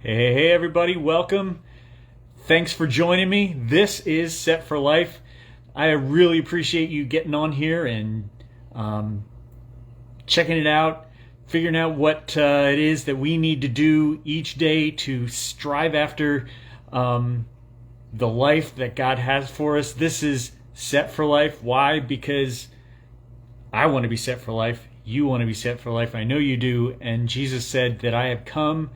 Hey, everybody, welcome. Thanks for joining me. This is Set for Life. I really appreciate you getting on here and checking it out, figuring out what it is that we need to do each day to strive after the life that God has for us. This is Set for Life. Why? Because I want to be set for life. You want to be set for life. I know you do. And Jesus said that I have come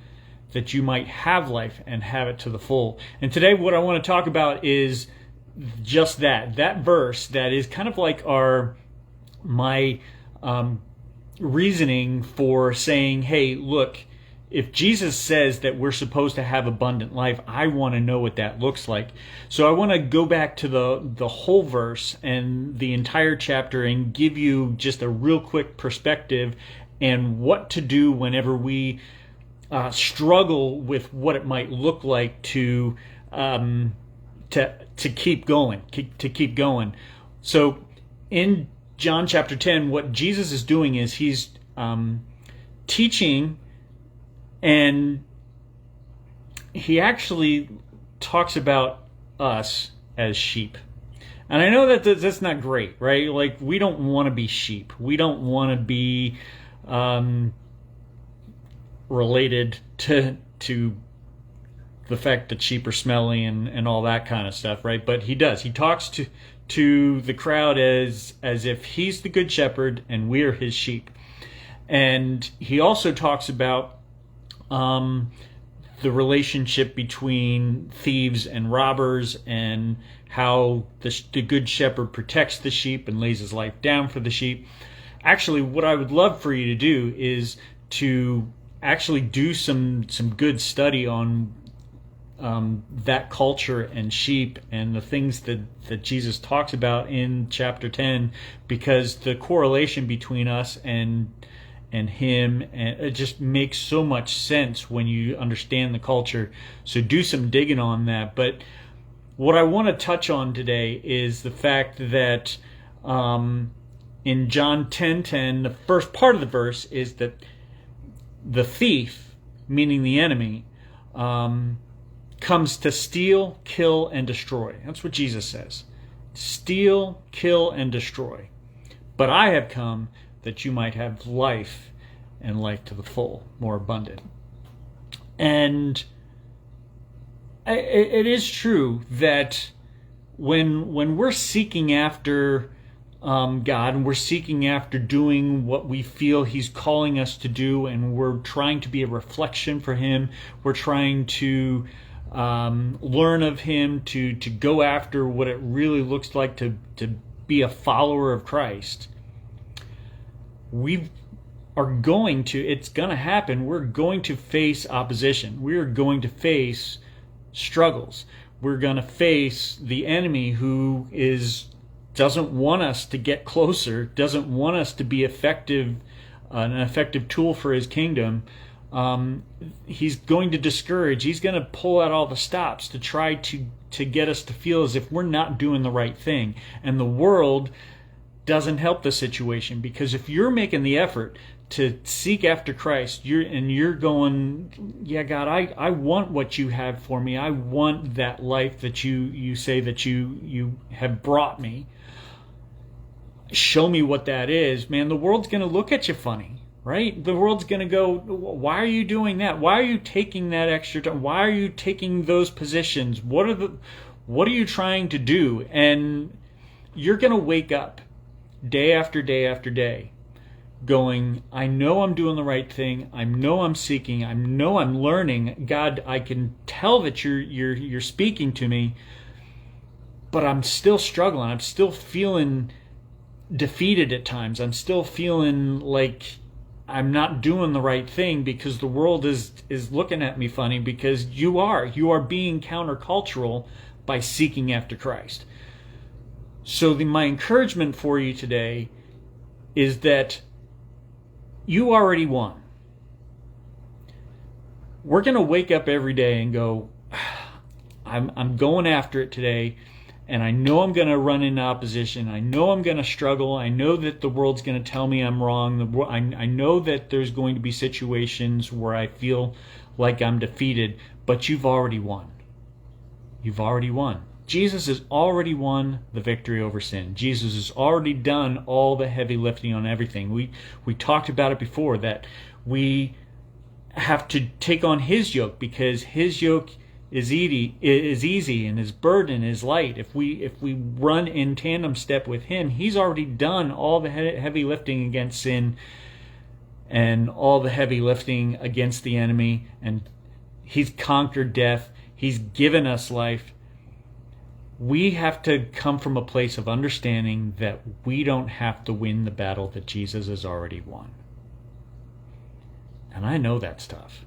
that you might have life and have it to the full. And today what I want to talk about is just that verse that is kind of like my reasoning for saying, hey, look, if Jesus says that we're supposed to have abundant life, I want to know what that looks like. So I want to go back to the whole verse and the entire chapter and give you just a real quick perspective and what to do whenever we struggle with what it might look like to keep going. So in John chapter 10, what Jesus is doing is he's teaching, and he actually talks about us as sheep. And I know that that's not great, right? Like, we don't want to be sheep. We don't want to be related to the fact that sheep are smelly and all that kind of stuff, right? But he does. He talks to the crowd as if he's the good shepherd and we're his sheep. And he also talks about the relationship between thieves and robbers and how the good shepherd protects the sheep and lays his life down for the sheep. Actually, what I would love for you to do is to actually do some good study on that culture and sheep and the things that Jesus talks about in chapter 10, because the correlation between us and him, and it just makes so much sense when you understand the culture. So do some digging on that. But what I want to touch on today is the fact that in John 10:10, the first part of the verse is that the thief, meaning the enemy, comes to steal, kill, and destroy. That's what Jesus says. Steal, kill, and destroy. But I have come that you might have life, and life to the full, more abundant. And it is true that when we're seeking after God, and we're seeking after doing what we feel he's calling us to do, and we're trying to be a reflection for him, we're trying to learn of him, to go after what it really looks like to be a follower of Christ, it's going to happen. We're going to face opposition. We're going to face struggles. We're going to face the enemy who doesn't want us to get closer, doesn't want us to be an effective tool for his kingdom. He's going to discourage. He's going to pull out all the stops to try to get us to feel as if we're not doing the right thing. And the world doesn't help the situation, because if you're making the effort to seek after Christ, you're going, yeah, God, I want what you have for me. I want that life that you say that you have brought me. Show me what that is. Man, the world's going to look at you funny, right? The world's going to go, why are you doing that? Why are you taking that extra time? Why are you taking those positions? What are you trying to do? And you're going to wake up day after day after day going, I know I'm doing the right thing. I know I'm seeking. I know I'm learning. God, I can tell that you're speaking to me, but I'm still struggling. I'm still feeling defeated at times. I'm still feeling like I'm not doing the right thing, because the world is looking at me funny, because you are being countercultural by seeking after Christ. So my encouragement for you today is that you already won. We're going to wake up every day and go, I'm going after it today, and I know I'm going to run into opposition. I know I'm going to struggle. I know that the world's going to tell me I'm wrong. I know that there's going to be situations where I feel like I'm defeated, but you've already won. You've already won. Jesus has already won the victory over sin. Jesus has already done all the heavy lifting on everything. We talked about it before, that we have to take on his yoke because his yoke is easy and his burden is light. If we run in tandem step with him, he's already done all the heavy lifting against sin and all the heavy lifting against the enemy, and he's conquered death. He's given us life. We have to come from a place of understanding that we don't have to win the battle that Jesus has already won. And I know that's tough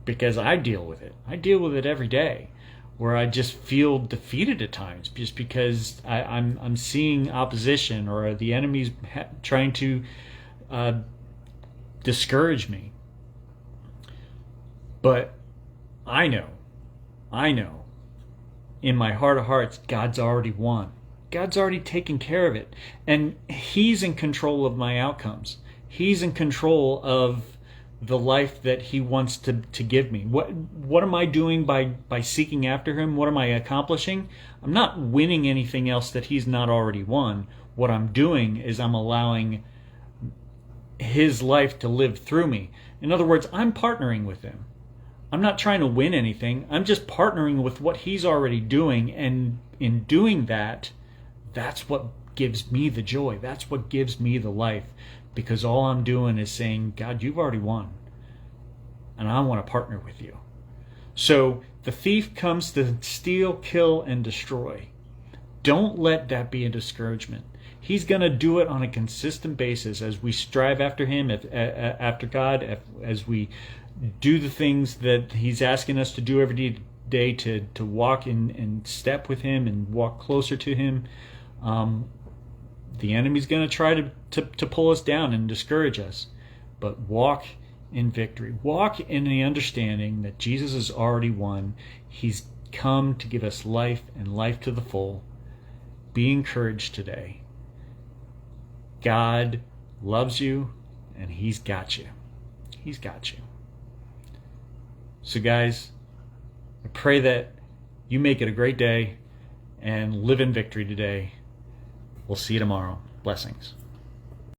because I deal with it. I deal with it every day, where I just feel defeated at times just because I'm seeing opposition, or the enemy's trying to discourage me. But I know in my heart of hearts, God's already won. God's already taken care of it. And he's in control of my outcomes. He's in control of the life that he wants to give me. What am I doing by seeking after him? What am I accomplishing? I'm not winning anything else that he's not already won. What I'm doing is I'm allowing his life to live through me. In other words, I'm partnering with him. I'm not trying to win anything. I'm just partnering with what he's already doing. And in doing that, that's what gives me the joy. That's what gives me the life. Because all I'm doing is saying, God, you've already won. And I want to partner with you. So the thief comes to steal, kill, and destroy. Don't let that be a discouragement. He's going to do it on a consistent basis as we strive after him, after God, as we do the things that he's asking us to do every day to walk in step with him and walk closer to him. The enemy's going to try to pull us down and discourage us. But walk in victory. Walk in the understanding that Jesus has already won. He's come to give us life and life to the full. Be encouraged today. God loves you and he's got you. He's got you. So guys, I pray that you make it a great day and live in victory today. We'll see you tomorrow. Blessings.